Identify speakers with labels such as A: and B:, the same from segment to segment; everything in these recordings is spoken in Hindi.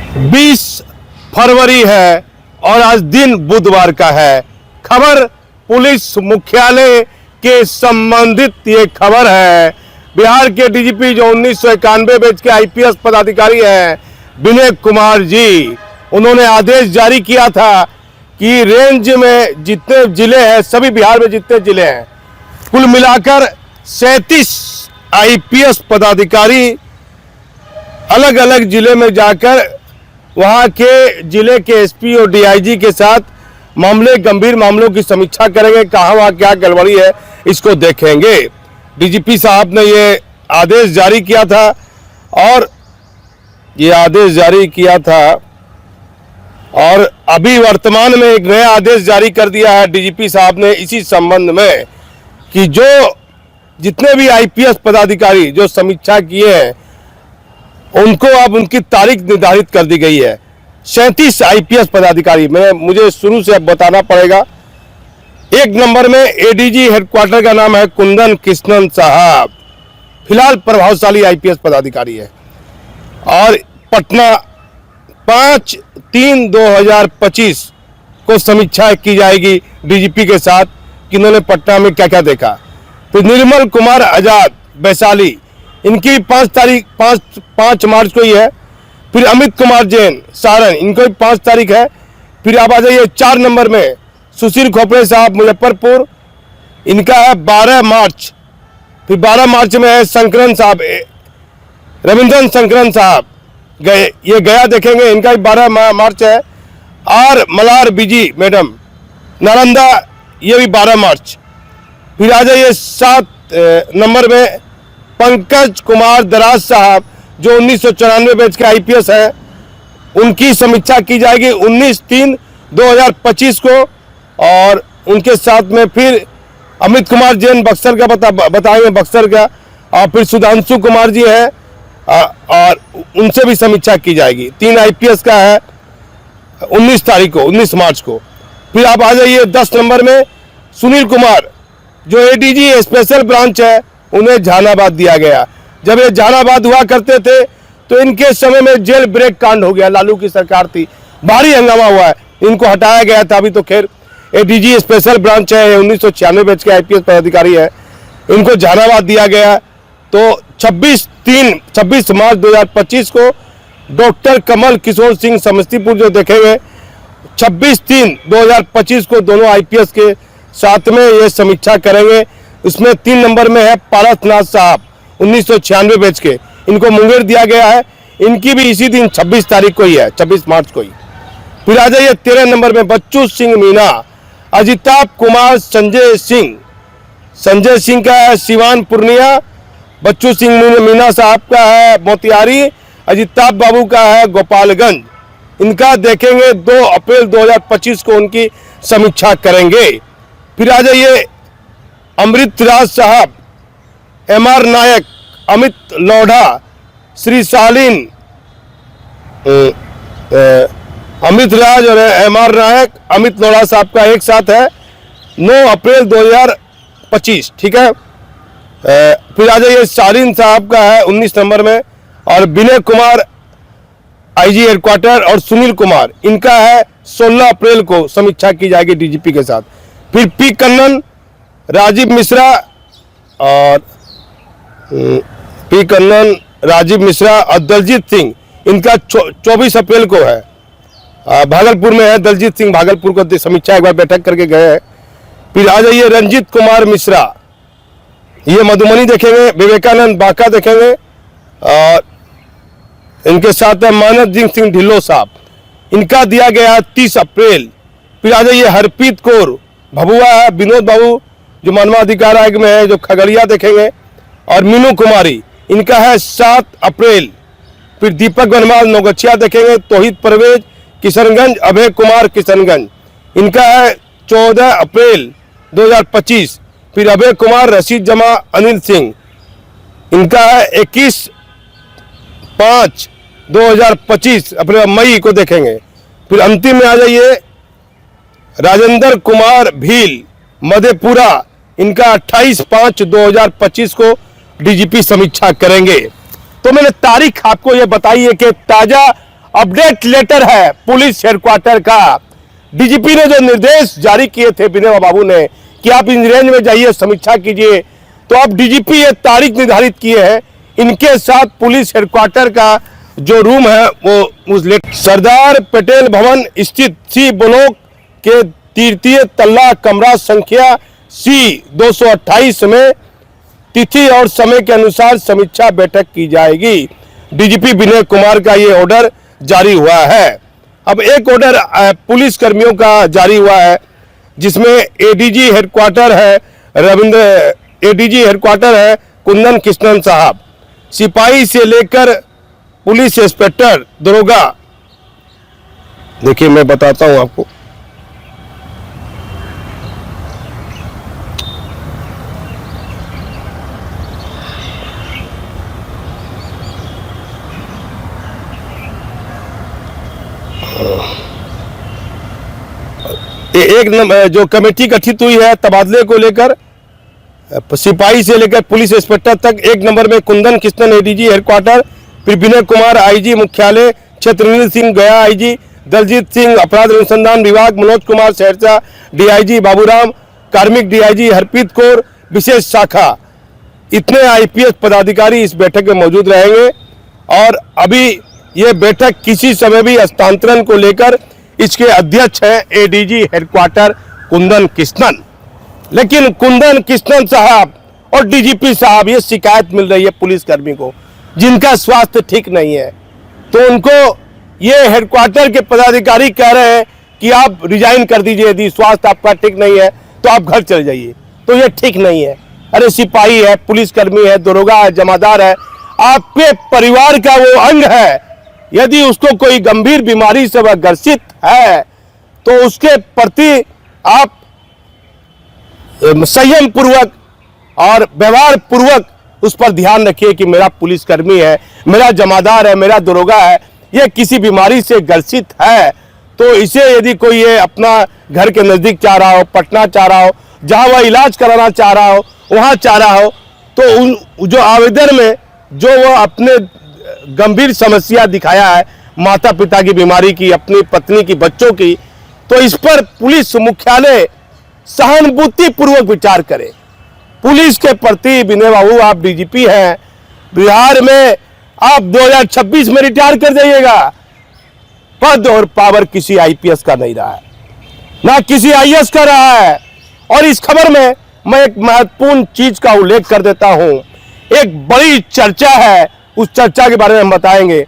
A: 20 फरवरी है और आज दिन बुधवार का है। खबर पुलिस मुख्यालय के संबंधित ये खबर है। बिहार के डीजीपी जो 1991 बैच के आईपीएस पदाधिकारी हैं विनय कुमार जी, उन्होंने आदेश जारी किया था कि रेंज में जितने जिले हैं, सभी बिहार में जितने जिले हैं, कुल मिलाकर 37 आईपीएस पदाधिकारी अलग अलग जिले में जाकर वहां के जिले के एसपी और डीआईजी के साथ गंभीर मामलों की समीक्षा करेंगे। कहां वहां क्या गड़बड़ी है इसको देखेंगे। डीजीपी साहब ने ये आदेश जारी किया था और अभी वर्तमान में एक नया आदेश जारी कर दिया है डीजीपी साहब ने इसी संबंध में कि जो जितने भी आईपीएस पदाधिकारी जो समीक्षा किए हैं उनको अब उनकी तारीख निर्धारित कर दी गई है। 37 आईपीएस पदाधिकारी मुझे शुरू से अब बताना पड़ेगा। 1 नंबर में एडीजी हेडक्वार्टर का नाम है कुंदन कृष्णन साहब, फिलहाल प्रभावशाली आईपीएस पदाधिकारी है। और पटना 5/3/2025 को समीक्षा की जाएगी डीजीपी के साथ कि उन्होंने पटना में क्या क्या देखा। तो निर्मल कुमार आजाद वैशाली, इनकी 5 मार्च को ही है। फिर अमित कुमार जैन सारण, इनको भी 5 तारीख है। फिर आप आ जाइए 4 नंबर में सुशील खोपड़े साहब मुजफ्फरपुर, इनका है 12 मार्च। फिर 12 मार्च में है संकरन साहब, रविंद्रन संकरन साहब गए, ये गया देखेंगे, इनका भी 12 मार्च है। और मलार बीजी मैडम नालंदा, ये भी 12 मार्च। फिर आ जाइए 7 नंबर में पंकज कुमार दराज साहब जो 1994 बैच के आईपीएस हैं, उनकी समीक्षा की जाएगी 19/3/2025 को। और उनके साथ में फिर अमित कुमार जैन बक्सर का बताएंगे बक्सर का। और फिर सुधांशु कुमार जी हैं और उनसे भी समीक्षा की जाएगी। 3 आईपीएस का है 19 मार्च को। फिर आप आ जाइए 10 नंबर में सुनील कुमार जो एडीजी स्पेशल ब्रांच है, उन्हें जहानाबाद दिया गया। जब ये जहानाबाद हुआ करते थे तो इनके समय में जेल ब्रेक कांड हो गया, लालू की सरकार थी, भारी हंगामा हुआ है, इनको हटाया गया था। अभी तो खैर एडीजी स्पेशल ब्रांच है, 1996 बैच के आईपीएस पदाधिकारी है, इनको जहानाबाद दिया गया। तो 26 मार्च 2025 को डॉक्टर कमल किशोर सिंह समस्तीपुर जो देखेंगे 26/3/2025 को दोनों आईपीएस के साथ में ये समीक्षा करेंगे। उसमें 3 नंबर में है पारसनाथ साहब 1996 बैच के, इनको मुंगेर दिया गया है, इनकी भी इसी दिन 26 तारीख को ही है, 26 मार्च को ही। फिर आ जाइए 13 नंबर में बच्चू सिंह मीना, अजिताभ कुमार संजय सिंह का है सिवान पूर्णिया, बच्चू सिंह मीना साहब का है मोतिहारी, अजिताभ बाबू का है गोपालगंज। इनका देखेंगे 2 अप्रैल 2025 को उनकी समीक्षा करेंगे। फिर आ जाइए अमृतराज साहब, एमआर नायक, अमित लोढ़ा, श्री शालीन, अमृतराज और एमआर नायक, अमित लोढ़ा साहब का एक साथ है 9 अप्रैल 2025, ठीक है। फिर आ जाइए शालीन साहब का है 19 नंबर में। और विनय कुमार आईजी हेडक्वार्टर और सुनील कुमार, इनका है 16 अप्रैल को समीक्षा की जाएगी डीजीपी के साथ। फिर पी कन्नन, राजीव मिश्रा और दलजीत सिंह, इनका 24 अप्रैल को है, भागलपुर में है। दलजीत सिंह भागलपुर को समीक्षा एक बार बैठक करके गए हैं। फिर आ जाइए रंजीत कुमार मिश्रा, ये मधुबनी देखेंगे, विवेकानंद बांका देखेंगे। और इनके साथ है मानव सिंह ढिल्लो साहब, इनका दिया गया है 30 अप्रैल। फिर आ जाइए हरप्रीत कौर भभुआ है, विनोद बाबू जो मानवाधिकार आयोग में है जो खगड़िया देखेंगे। और मीनू कुमारी, इनका है 7 अप्रैल। फिर दीपक बनवाल नौगछिया देखेंगे, तोहिद परवेज किशनगंज, अभय कुमार किशनगंज, इनका है 14 अप्रैल 2025। फिर अभय कुमार रशीद जमा अनिल सिंह, इनका है 21/5/2025 अप्रैल मई को देखेंगे। फिर अंतिम में आ जाइए राजेंद्र कुमार भील मधेपुरा, इनका 28/5/2025 को डीजीपी समीक्षा करेंगे। तो मैंने तारीख आपको यह बताई है कि ताजा अपडेट लेटर है पुलिस हेडक्वार्टर का। डीजीपी ने जो निर्देश जारी किए थे विनय बाबू ने कि आप इन रेंज में जाइए, समीक्षा कीजिए, तो अब डीजीपी ये तारीख निर्धारित किए हैं। इनके साथ पुलिस हेडक्वार्टर का जो रूम है वो उस सरदार पटेल भवन स्थित सी ब्लॉक के तृतीय तल्ला कमरा संख्या C-228 में तिथि और समय के अनुसार समीक्षा बैठक की जाएगी। डीजीपी विनय कुमार का ये ऑर्डर जारी हुआ है। अब एक ऑर्डर पुलिस कर्मियों का जारी हुआ है जिसमें एडीजी हेडक्वार्टर है कुंदन कृष्णन साहब, सिपाही से लेकर पुलिस इंस्पेक्टर दरोगा। देखिए मैं बताता हूं आपको, एक नंबर जो कमेटी गठित हुई है तबादले को लेकर, सिपाही से लेकर पुलिस इंस्पेक्टर तक, एक नंबर में कुंदन कृष्णन एडीजी हेडक्वार्टर, फिर विनय कुमार आईजी मुख्यालय, छत्रनील सिंह गया आईजी, दलजीत सिंह अपराध अनुसंधान विभाग, मनोज कुमार सहरसा डीआईजी, बाबूराम कार्मिक डीआईजी, हरप्रीत कौर विशेष शाखा। इतने आईपीएस पदाधिकारी इस बैठक में मौजूद रहेंगे। और अभी ये बैठक किसी समय भी हस्तांतरण को लेकर इसके अध्यक्ष हैं एडीजी हेडक्वार्टर कुंदन कृष्णन। लेकिन कुंदन कृष्णन साहब और डीजीपी साहब ये शिकायत मिल रही है पुलिसकर्मी को जिनका स्वास्थ्य ठीक नहीं है, तो उनको ये हेडक्वार्टर के पदाधिकारी कह रहे हैं कि आप रिजाइन कर दीजिए, यदि स्वास्थ्य आपका ठीक नहीं है तो आप घर चले जाइए। तो ये ठीक नहीं है। अरे सिपाही है, पुलिसकर्मी है, दरोगा है, जमादार है, आपके परिवार का वो अंग है। यदि उसको कोई गंभीर बीमारी से वह ग्रसित है तो उसके प्रति आप संयम पूर्वक और व्यवहार पूर्वक उस पर ध्यान रखिए कि मेरा पुलिसकर्मी है, मेरा जमादार है, मेरा दरोगा है, ये किसी बीमारी से ग्रसित है, तो इसे यदि कोई ये अपना घर के नजदीक चाह रहा हो, पटना चाह रहा हो, जहां वह इलाज कराना चाह रहा हो, वहां चाह रहा हो, तो जो आवेदन में जो वो अपने गंभीर समस्या दिखाया है, माता पिता की बीमारी की, अपनी पत्नी की, बच्चों की, तो इस पर पुलिस मुख्यालय सहानुभूति पूर्वक विचार करे। पुलिस के प्रति विनय बाबू आप डीजीपी हैं, बिहार में आप 2026 में रिटायर कर जाइएगा। पद और पावर किसी आईपीएस का नहीं रहा है, ना किसी आईएएस का रहा है। और इस खबर में मैं एक महत्वपूर्ण चीज का उल्लेख कर देता हूं। एक बड़ी चर्चा है, उस चर्चा के बारे में हम बताएंगे।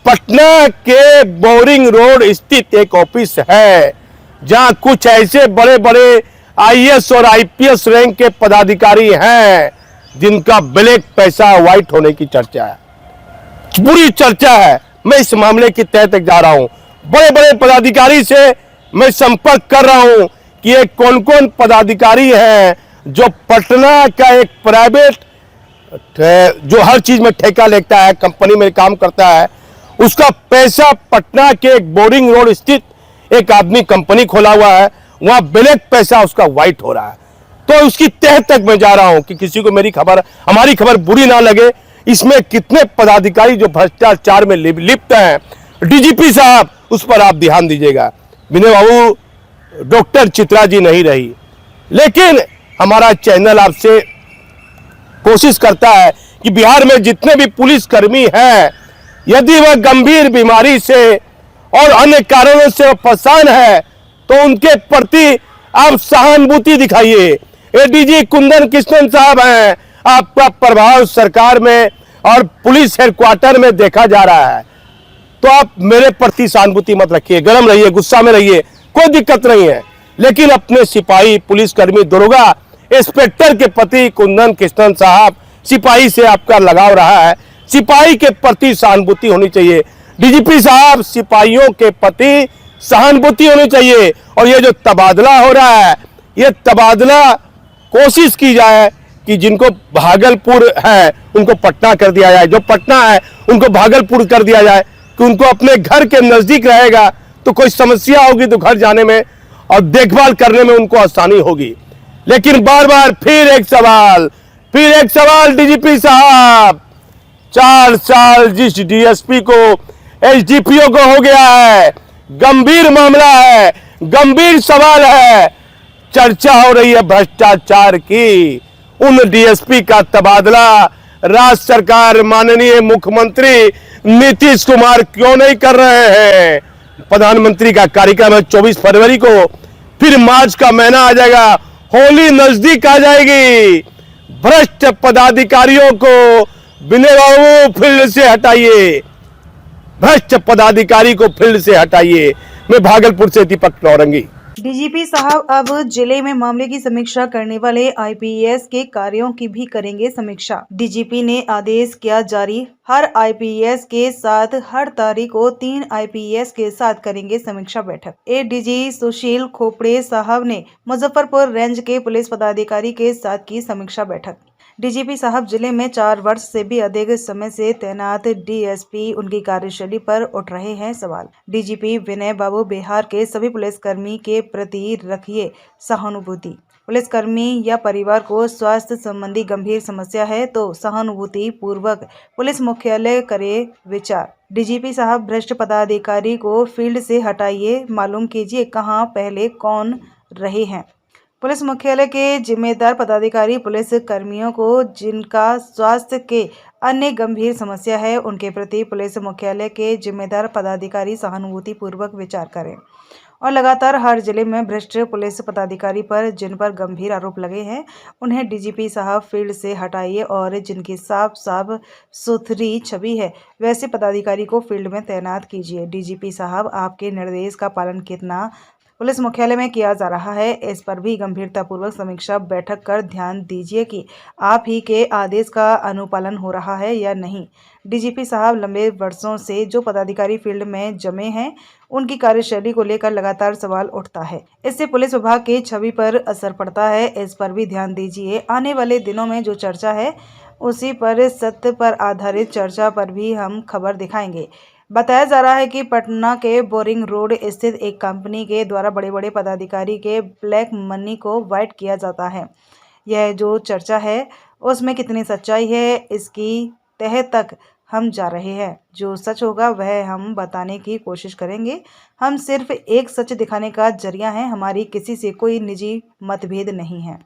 A: पटना के बोरिंग रोड स्थित एक ऑफिस है जहां कुछ ऐसे बड़े बड़े आईएएस और आईपीएस रैंक के पदाधिकारी हैं जिनका ब्लैक पैसा व्हाइट होने की चर्चा है, पूरी चर्चा है। मैं इस मामले की तह तक जा रहा हूं, बड़े बड़े पदाधिकारी से मैं संपर्क कर रहा हूं कि ये कौन कौन पदाधिकारी हैं जो पटना का एक प्राइवेट जो हर चीज में ठेका लेता है, कंपनी में काम करता है, उसका पैसा पटना के एक बोरिंग रोड स्थित एक आदमी कंपनी खोला हुआ है, वहां ब्लैक पैसा उसका व्हाइट हो रहा है। तो उसकी तह तक मैं जा रहा हूं कि किसी को हमारी खबर बुरी ना लगे। इसमें कितने पदाधिकारी जो भ्रष्टाचार में लिप्त हैं, डीजीपी साहब उस पर आप ध्यान दीजिएगा। विनय बाबू डॉक्टर चित्रा जी नहीं रही, लेकिन हमारा चैनल आपसे कोशिश करता है कि बिहार में जितने भी पुलिसकर्मी हैं, यदि वह गंभीर बीमारी से और अन्य कारणों से परेशान है तो उनके प्रति आप सहानुभूति दिखाइए। एडीजी कुंदन कृष्णन साहब हैं, आपका प्रभाव सरकार में और पुलिस हेडक्वार्टर में देखा जा रहा है, तो आप मेरे प्रति सहानुभूति मत रखिए, गर्म रहिए, गुस्सा में रहिए, कोई दिक्कत नहीं है। लेकिन अपने सिपाही, पुलिसकर्मी, दरोगा, इंस्पेक्टर के प्रति कुंदन कृष्णन साहब, सिपाही से आपका लगाव रहा है, सिपाही के प्रति सहानुभूति होनी चाहिए। डीजीपी साहब सिपाहियों के प्रति सहानुभूति होनी चाहिए। और ये जो तबादला हो रहा है, ये तबादला कोशिश की जाए कि जिनको भागलपुर है उनको पटना कर दिया जाए, जो पटना है उनको भागलपुर कर दिया जाए, कि उनको अपने घर के नजदीक रहेगा तो कोई समस्या होगी तो घर जाने में और देखभाल करने में उनको आसानी होगी। लेकिन बार बार फिर एक सवाल डीजीपी साहब, 4 साल जिस डीएसपी को एसडीपीओ को हो गया है। गंभीर मामला है, गंभीर सवाल है। चर्चा हो रही है भ्रष्टाचार की। उन डीएसपी का तबादला राज्य सरकार माननीय मुख्यमंत्री नीतीश कुमार क्यों नहीं कर रहे हैं? प्रधानमंत्री का कार्यक्रम है 24 फरवरी को, फिर मार्च का महीना आ जाएगा, होली नजदीक आ जाएगी। भ्रष्ट पदाधिकारियों को विनय बाबू फील्ड से हटाइए, भ्रष्ट पदाधिकारी को फील्ड से हटाइए। मैं भागलपुर से दीपक नौरंगी।
B: डीजीपी साहब अब जिले में मामले की समीक्षा करने वाले आईपीएस के कार्यों की भी करेंगे समीक्षा। डीजीपी ने आदेश किया जारी, हर आईपीएस के साथ हर तारीख को 3 आईपीएस के साथ करेंगे समीक्षा बैठक। एडीजी सुशील खोपड़े साहब ने मुजफ्फरपुर रेंज के पुलिस पदाधिकारी के साथ की समीक्षा बैठक। डीजीपी साहब जिले में 4 वर्ष से भी अधिक समय से तैनात डीएसपी उनकी कार्यशैली पर उठ रहे हैं सवाल। डीजीपी विनय बाबू बिहार के सभी पुलिसकर्मी के प्रति रखिए सहानुभूति। पुलिसकर्मी या परिवार को स्वास्थ्य संबंधी गंभीर समस्या है तो सहानुभूति पूर्वक पुलिस मुख्यालय करे विचार। डीजीपी साहब भ्रष्ट पदाधिकारी को फील्ड से हटाइए, मालूम कीजिए कहां पहले कौन रहे हैं। पुलिस मुख्यालय के जिम्मेदार पदाधिकारी पुलिस कर्मियों को जिनका स्वास्थ्य के अन्य गंभीर समस्या है उनके प्रति पुलिस मुख्यालय के जिम्मेदार पदाधिकारी सहानुभूति पूर्वक विचार करें और लगातार हर जिले में भ्रष्ट पुलिस पदाधिकारी पर जिन पर गंभीर आरोप लगे हैं उन्हें डीजीपी साहब फील्ड से हटाइए और जिनकी साफ सुथरी छवि है वैसे पदाधिकारी को फील्ड में तैनात कीजिए। डीजीपी साहब आपके निर्देश का पालन कितना पुलिस मुख्यालय में किया जा रहा है, इस पर भी गंभीरतापूर्वक समीक्षा बैठक कर ध्यान दीजिए कि आप ही के आदेश का अनुपालन हो रहा है या नहीं। डीजीपी साहब लंबे वर्षों से जो पदाधिकारी फील्ड में जमे हैं उनकी कार्यशैली को लेकर लगातार सवाल उठता है, इससे पुलिस विभाग की छवि पर असर पड़ता है, इस पर भी ध्यान दीजिए। आने वाले दिनों में जो चर्चा है उसी पर सत्य पर आधारित चर्चा पर भी हम खबर दिखाएंगे। बताया जा रहा है कि पटना के बोरिंग रोड स्थित एक कंपनी के द्वारा बड़े बड़े पदाधिकारी के ब्लैक मनी को वाइट किया जाता है। यह जो चर्चा है उसमें कितनी सच्चाई है इसकी तह तक हम जा रहे हैं। जो सच होगा वह हम बताने की कोशिश करेंगे। हम सिर्फ एक सच दिखाने का जरिया हैं, हमारी किसी से कोई निजी मतभेद नहीं है।